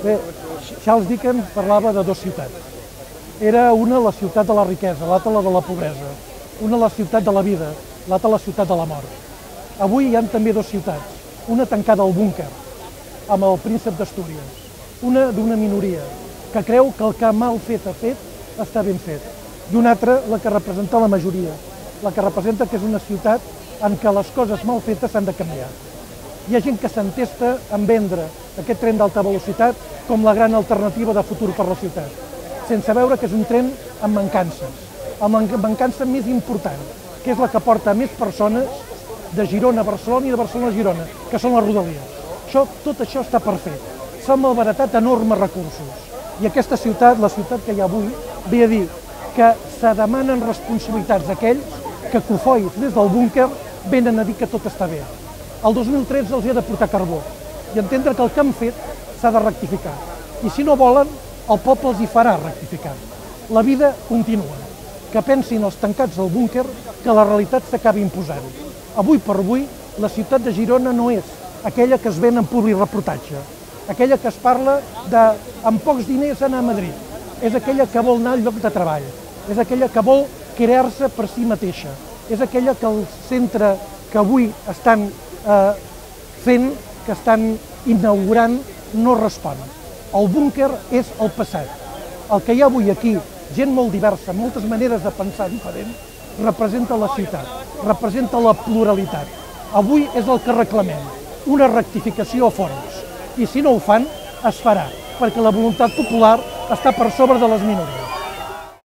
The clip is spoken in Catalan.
Bé, Charles Dickens parlava de dues ciutats. Era una la ciutat de la riquesa, l'altra la de la pobresa. Una la ciutat de la vida, l'altra la ciutat de la mort. Avui hi ha també dues ciutats. Una tancada al búnquer, amb el príncep d'Astúries. Una d'una minoria, que creu que el que mal fet ha fet, està ben fet. I una altra, la que representa la majoria. La que representa que és una ciutat en què les coses mal fetes s'han de canviar. Hi ha gent que s'entesta en vendre aquest tren d'alta velocitat com la gran alternativa de futur per la ciutat, sense veure que és un tren amb mancances, amb la mancança més important, que és la que porta més persones de Girona a Barcelona i de Barcelona a Girona, que són les rodalies. Tot això està per fer. S'han malbaratat enormes recursos. I aquesta ciutat, la ciutat que hi ha avui, ve a dir que se demanen responsabilitats d'aquells que cofois des del búnquer venen a dir que tot està bé. El 2013 els hi ha de portar carbó i entendre que el que han fet s'ha de rectificar. I si no volen, el poble els hi farà rectificar. La vida continua. Que pensin els tancats del búnquer que la realitat s'acabi imposant. Avui per avui, la ciutat de Girona no és aquella que es ven en publireportatge, aquella que es parla de amb pocs diners anar a Madrid, és aquella que vol anar al lloc de treball, és aquella que vol crear-se per si mateixa, és aquella que el centre que avui estan fent, que estan inaugurant, no respon. El búnquer és el passat. El que hi ha avui aquí, gent molt diversa, moltes maneres de pensar diferents, representa la ciutat, representa la pluralitat. Avui és el que reclamem, una rectificació a fons. I si no ho fan, es farà, perquè la voluntat popular està per sobre de les minories.